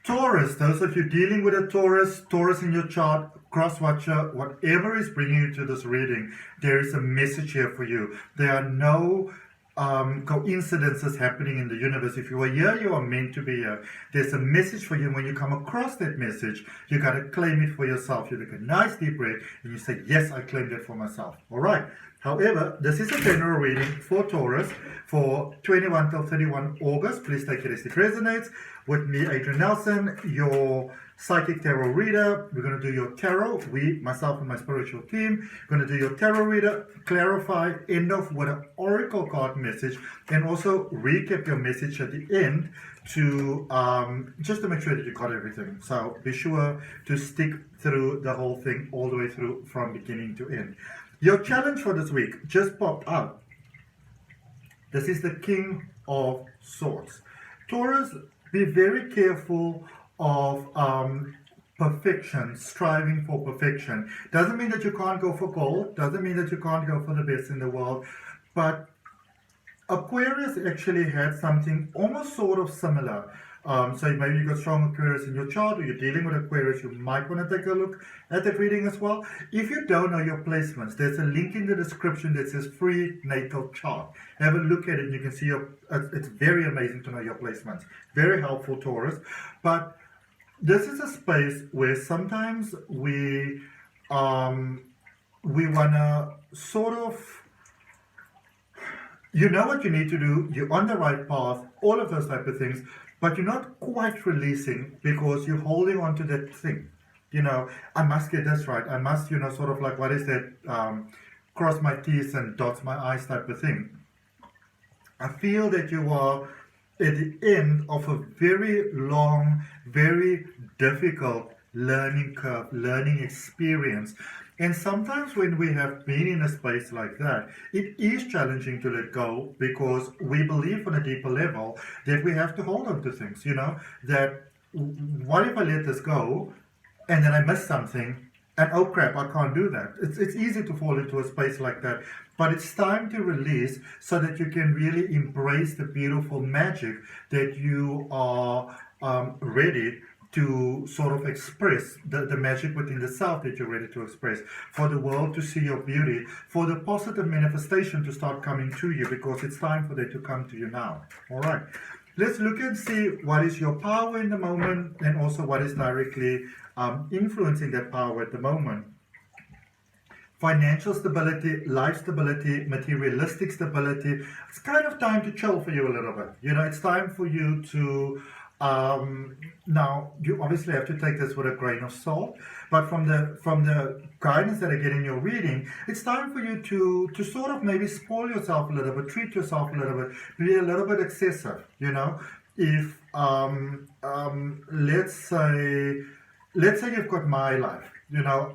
Taurus, those of you dealing with a Taurus in your chart, cross-watcher, whatever is bringing you to this reading, there is a message here for you. There are no coincidences happening in the universe. If you are here, you are meant to be here. There's a message for you. When you come across that message, you got to claim it for yourself. You take a nice deep breath and you say, yes, I claimed it for myself. All right. However, this is a general reading for Taurus for 21 till 31 August. Please take it as it resonates. With me, Adrian Nelson, your psychic tarot reader. We're going to do your tarot. Myself and my spiritual team, going to do your tarot reader, clarify, end off with an oracle card message, and also recap your message at the end to just to make sure that you got everything. So be sure to stick through the whole thing all the way through from beginning to end. Your challenge for this week just popped out. This is the King of Swords. Taurus, be very careful of perfection, striving for perfection. Doesn't mean that you can't go for gold, doesn't mean that you can't go for the best in the world, but Aquarius actually had something almost sort of similar. So maybe you've got strong Aquarius in your chart, or you're dealing with Aquarius, you might want to take a look at that reading as well. If you don't know your placements, there's a link in the description that says free natal chart. Have a look at it and you can see it's very amazing to know your placements. Very helpful, Taurus. But this is a space where sometimes we want to sort of, you know what you need to do, you're on the right path, all of those type of things, but you're not quite releasing because you're holding on to that thing. You know, I must get this right. I must, sort of like, what is that, cross my T's and dots my I's type of thing. I feel that you are at the end of a very long, very difficult learning curve, learning experience. And sometimes when we have been in a space like that, it is challenging to let go because we believe on a deeper level that we have to hold on to things, that what if I let this go and then I miss something and oh crap, I can't do that. It's easy to fall into a space like that, but it's time to release so that you can really embrace the beautiful magic that you are ready to sort of express, the magic within the self that you're ready to express, for the world to see your beauty, for the positive manifestation to start coming to you, because it's time for that to come to you now. All right, let's look and see what is your power in the moment and also what is directly influencing that power at the moment. Financial stability, life stability, materialistic stability. It's kind of time to chill for you a little bit. It's time for you to now you obviously have to take this with a grain of salt, but from the guidance that I get in your reading, it's time for you to sort of maybe spoil yourself a little bit, treat yourself a little bit, be a little bit excessive. If let's say you've got my life.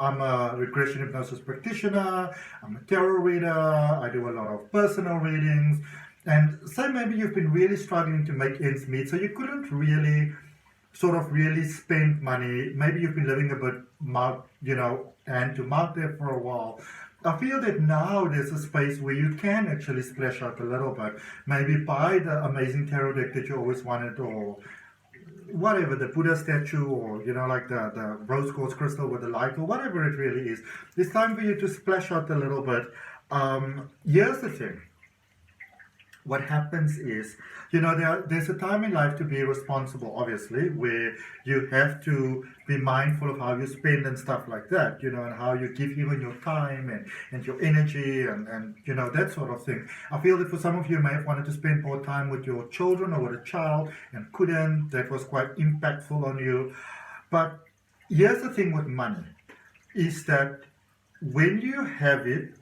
I'm a regression hypnosis practitioner, I'm a tarot reader, I do a lot of personal readings. And say maybe you've been really struggling to make ends meet, so you couldn't really spend money. Maybe you've been living a bit, hand to mouth there for a while. I feel that now there's a space where you can actually splash out a little bit. Maybe buy the amazing tarot deck that you always wanted, or whatever, the Buddha statue, or like the rose quartz crystal with the light, or whatever it really is. It's time for you to splash out a little bit. Here's the thing. What happens is, there's a time in life to be responsible, obviously, where you have to be mindful of how you spend and stuff like that, and how you give even your time and your energy and that sort of thing. I feel that for some of you may have wanted to spend more time with your children or with a child and couldn't. That was quite impactful on you. But here's the thing with money, is that when you have it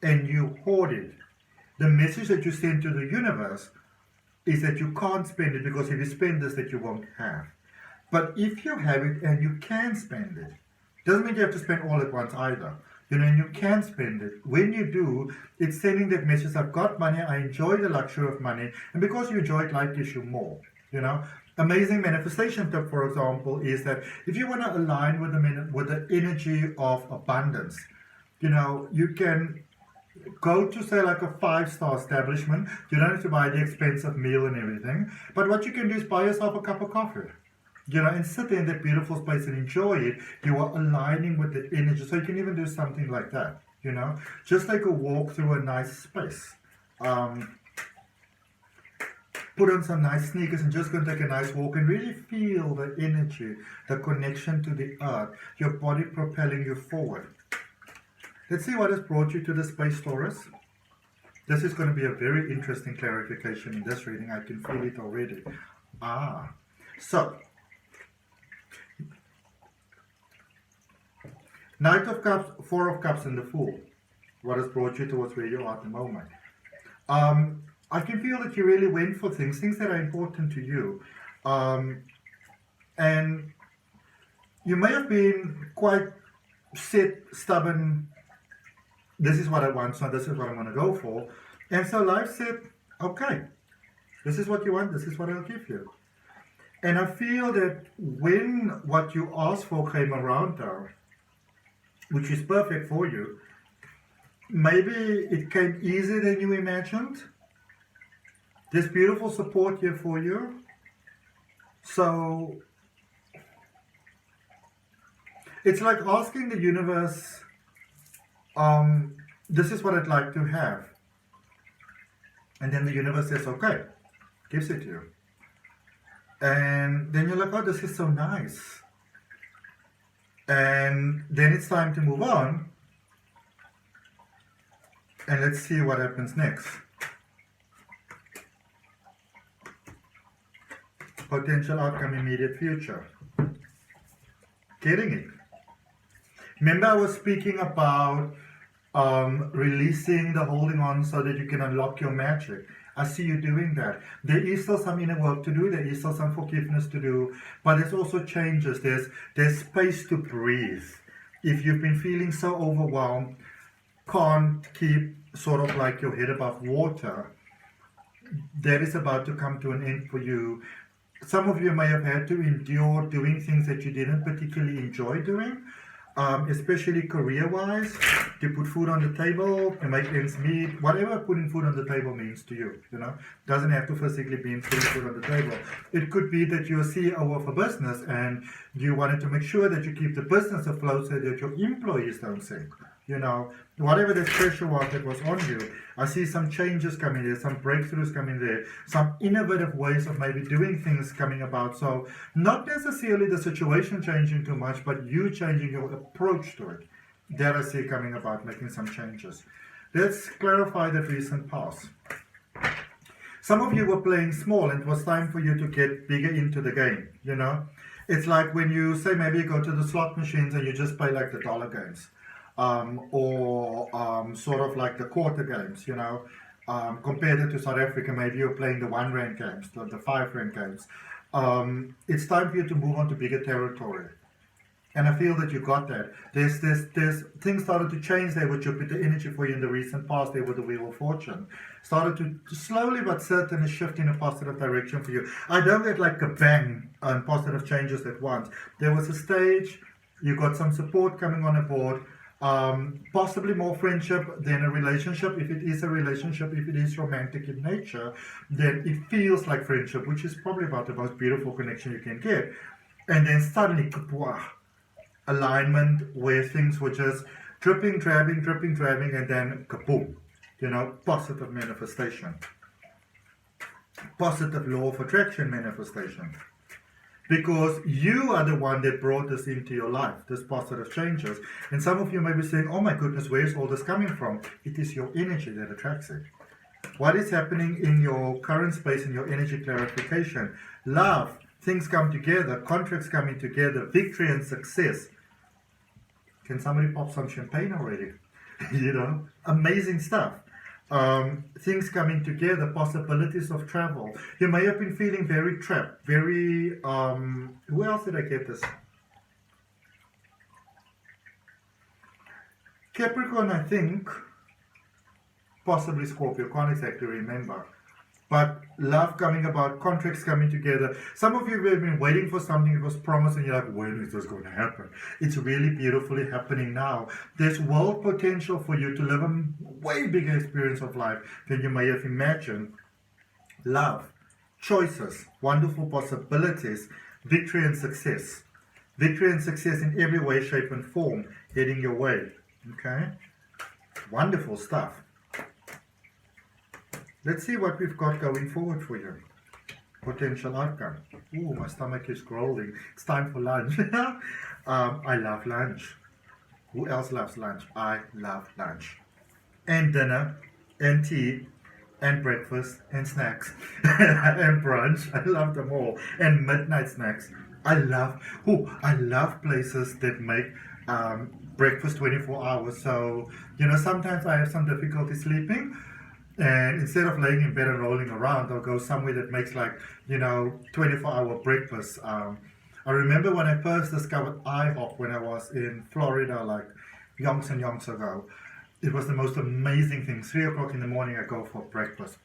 and you hoard it, the message that you send to the universe is that you can't spend it, because if you spend this, that you won't have. But if you have it and you can spend it, doesn't mean you have to spend all at once either. And you can spend it. When you do, it's sending that message: I've got money, I enjoy the luxury of money, and because you enjoy it, life gives you more. Amazing manifestation tip, for example, is that if you want to align with the energy of abundance, you can go to, say, like a 5-star establishment. You don't have to buy the expensive meal and everything, but what you can do is buy yourself a cup of coffee. and sit there in that beautiful space and enjoy it. You are aligning with the energy. So you can even do something like that, just like a walk through a nice space. Put on some nice sneakers and just go and take a nice walk and really feel the energy, the connection to the earth, your body propelling you forward. Let's see what has brought you to the space, Taurus. This is going to be a very interesting clarification in this reading. I can feel it already. So, Knight of Cups, Four of Cups, and the Fool. What has brought you towards where you are at the moment? I can feel that you really went for things that are important to you. And you may have been quite set, stubborn. This is what I want, so this is what I'm going to go for. And so life said, okay, this is what you want, this is what I'll give you. And I feel that when what you asked for came around now, which is perfect for you, maybe it came easier than you imagined. There's beautiful support here for you. So it's like asking the universe, this is what I'd like to have. And then the universe says, okay, gives it to you. And then you're like, oh, this is so nice. And then it's time to move on. And let's see what happens next. Potential outcome, immediate future. Getting it. Remember I was speaking about releasing the holding on so that you can unlock your magic. I see you doing that. There is still some inner work to do. There is still some forgiveness to do. But there's also changes. There's space to breathe. If you've been feeling so overwhelmed, can't keep sort of like your head above water, that is about to come to an end for you. Some of you may have had to endure doing things that you didn't particularly enjoy doing, especially career-wise, to put food on the table, to make ends meet, whatever putting food on the table means to you, doesn't have to physically be putting food on the table. It could be that you're a CEO of a business and you wanted to make sure that you keep the business afloat so that your employees don't sink. Whatever the pressure was that was on you, I see some changes coming there, some breakthroughs coming there, some innovative ways of maybe doing things coming about. So not necessarily the situation changing too much, but you changing your approach to it. That I see coming about, making some changes. Let's clarify the recent past. Some of you were playing small and it was time for you to get bigger into the game, It's like when you say maybe you go to the slot machines and you just play like the dollar games. Or sort of like the quarter games, compared it to South Africa, maybe you're playing the 1 rand games, the 5 rand games. It's time for you to move on to bigger territory. And I feel that you got that. There's things started to change there with Jupiter energy for you in the recent past there with the Wheel of Fortune. Started to slowly but certainly shift in a positive direction for you. I don't get like a bang on positive changes at once. There was a stage, you got some support coming on board. Possibly more friendship than a relationship. If it is a relationship, if it is romantic in nature, then it feels like friendship, which is probably about the most beautiful connection you can get. And then suddenly, kapwa, alignment where things were just dripping, drabbing, and then kaboom, positive manifestation. Positive law of attraction manifestation. Because you are the one that brought this into your life, this positive changes. And some of you may be saying, oh my goodness, where's all this coming from? It is your energy that attracts it. What is happening in your current space, in your energy clarification? Love, things come together, contracts coming together, victory and success. Can somebody pop some champagne already? Amazing stuff. Things coming together, possibilities of travel. You may have been feeling very trapped, very, who else did I get this? Capricorn, I think, possibly Scorpio, can't exactly remember. But love coming about, contracts coming together. Some of you have been waiting for something that was promised and you're like, when is this going to happen? It's really beautifully happening now. There's world potential for you to live a way bigger experience of life than you may have imagined. Love, choices, wonderful possibilities, victory and success. Victory and success in every way, shape and form heading your way. Okay? Wonderful stuff. Let's see what we've got going forward for you. Potential outcome. Ooh, my stomach is growling. It's time for lunch. I love lunch. Who else loves lunch? I love lunch. And dinner, and tea, and breakfast, and snacks, and brunch. I love them all. And midnight snacks. I love places that make breakfast 24 hours. So, sometimes I have some difficulty sleeping. And instead of laying in bed and rolling around, I'll go somewhere that makes 24-hour breakfast. I remember when I first discovered IHOP when I was in Florida, yonks and yonks ago. It was the most amazing thing. 3 o'clock in the morning, I go for breakfast.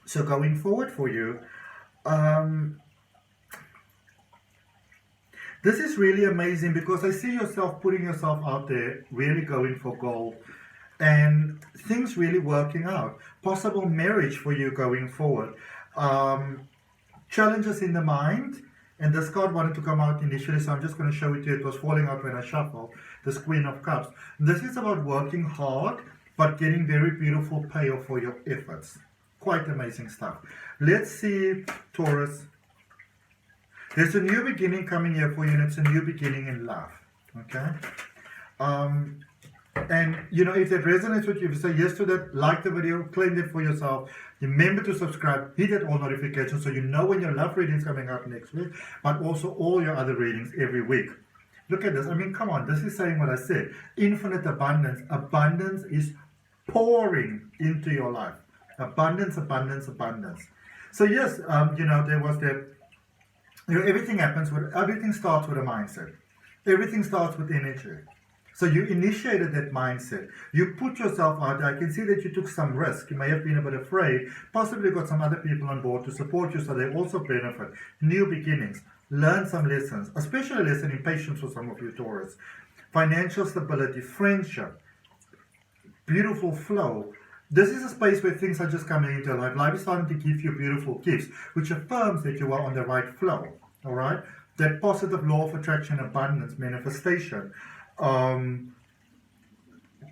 So going forward for you, this is really amazing because I see yourself putting yourself out there, really going for gold, and things really working out. Possible marriage for you going forward. Challenges in the mind, and this card wanted to come out initially, so I'm just going to show it to you. It was falling out when I shuffled. This Queen of Cups. This is about working hard, but getting very beautiful payoff for your efforts. Quite amazing stuff. Let's see, Taurus. There's a new beginning coming here for you, and it's a new beginning in love. Okay? And, if that resonates with you, say yes to that, like the video, claim it for yourself. Remember to subscribe, hit that all notifications so you know when your love reading is coming up next week, but also all your other readings every week. Look at this. I mean, come on. This is saying what I said. Infinite abundance. Abundance is pouring into your life. Abundance, abundance, abundance. So yes, there was that. Everything starts with a mindset. Everything starts with energy. So you initiated that mindset. You put yourself out there. I can see that you took some risk. You may have been a bit afraid. Possibly got some other people on board to support you so they also benefit. New beginnings. Learn some lessons. Especially a lesson in patience for some of you Taurus. Financial stability. Friendship. Beautiful flow. This is a space where things are just coming into your life. Life is starting to give you beautiful gifts, which affirms that you are on the right flow. All right? That positive law of attraction, abundance, manifestation.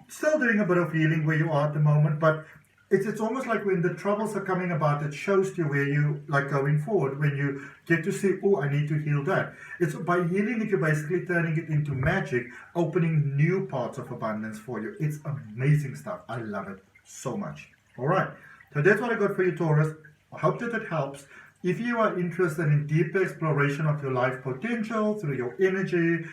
Still doing a bit of healing where you are at the moment, but it's almost like when the troubles are coming about, it shows you where you going forward, when you get to see, oh, I need to heal that. It's by healing it, you're basically turning it into magic, opening new parts of abundance for you. It's amazing stuff. I love it so much. All right, so that's what I got for you, Taurus. I hope that it helps. If you are interested in deeper exploration of your life potential through your energy,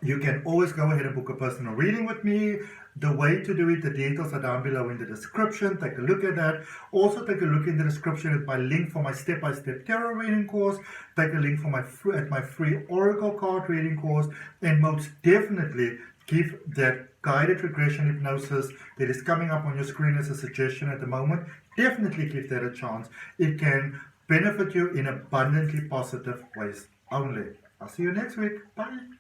you can always go ahead and book a personal reading with me. The way to do it, the details are down below in the description. Take a look at that. Also take a look in the description at my link for my step-by-step tarot reading course. Take a link for my free oracle card reading course. And most definitely give that guided regression hypnosis that is coming up on your screen as a suggestion at the moment. Definitely give that a chance. It can benefit you in abundantly positive ways only. I'll see you next week. Bye.